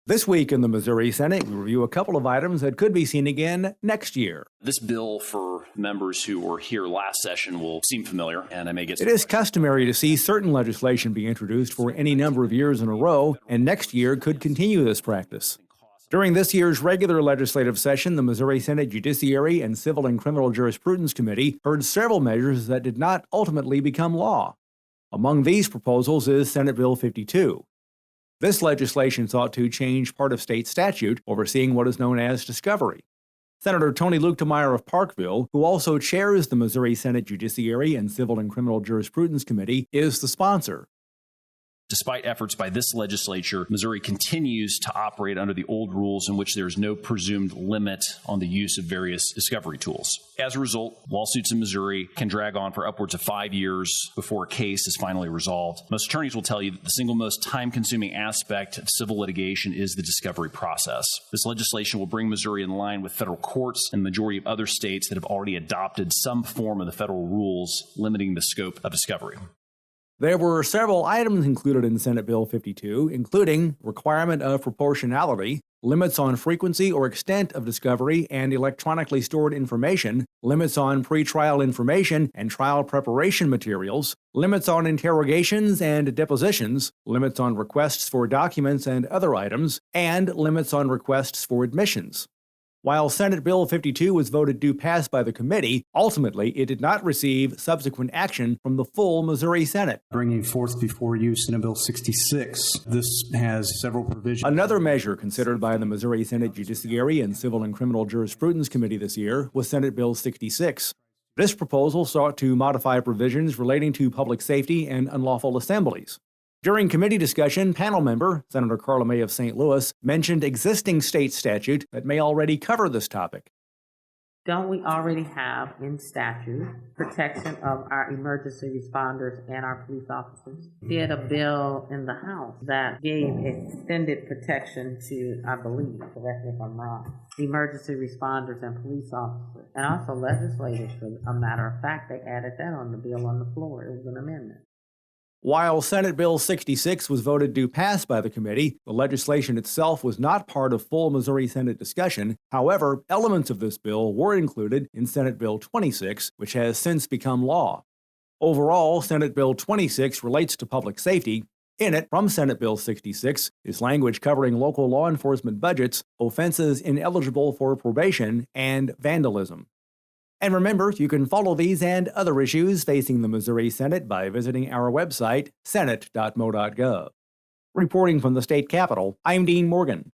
This week in the Missouri Senate, we review a couple of items that could be seen again next year. This bill for members who were here last session will seem familiar, and I may get It is customary to see certain legislation be introduced for any number of years in a row, and next year could continue this practice. During this year's regular legislative session, the Missouri Senate Judiciary and Civil and Criminal Jurisprudence Committee heard several measures that did not ultimately become law. Among these proposals is Senate Bill 52. This legislation sought to change part of state statute overseeing what is known as discovery. Senator Tony Luetkemeyer of Parkville, who also chairs the Missouri Senate Judiciary and Civil and Criminal Jurisprudence Committee, is the sponsor. Despite efforts by this legislature, Missouri continues to operate under the old rules in which there is no presumed limit on the use of various discovery tools. As a result, lawsuits in Missouri can drag on for upwards of 5 years before a case is finally resolved. Most attorneys will tell you that the single most time-consuming aspect of civil litigation is the discovery process. This legislation will bring Missouri in line with federal courts and the majority of other states that have already adopted some form of the federal rules limiting the scope of discovery. There were several items included in Senate Bill 52, including requirement of proportionality, limits on frequency or extent of discovery and electronically stored information, limits on pretrial information and trial preparation materials, limits on interrogations and depositions, limits on requests for documents and other items, and limits on requests for admissions. While Senate Bill 52 was voted to pass by the committee, ultimately it did not receive subsequent action from the full Missouri Senate. Bringing forth before you Senate Bill 66. This has several provisions. Another measure considered by the Missouri Senate Judiciary and Civil and Criminal Jurisprudence Committee this year was Senate Bill 66. This proposal sought to modify provisions relating to public safety and unlawful assemblies. During committee discussion, panel member Senator Karla May of St. Louis mentioned existing state statute that may already cover this topic. Don't we already have in statute protection of our emergency responders and our police officers? We had a bill in the House that gave extended protection to, I believe, correct me if I'm wrong, emergency responders and police officers. And also legislators, for a matter of fact, they added that on the bill on the floor. It was an amendment. While Senate Bill 66 was voted to pass by the committee, the legislation itself was not part of full Missouri Senate discussion. However, elements of this bill were included in Senate Bill 26, which has since become law. Overall, Senate Bill 26 relates to public safety. In it, from Senate Bill 66, is language covering local law enforcement budgets, offenses ineligible for probation, and vandalism. And remember, you can follow these and other issues facing the Missouri Senate by visiting our website, senate.mo.gov. Reporting from the state capitol, I'm Dean Morgan.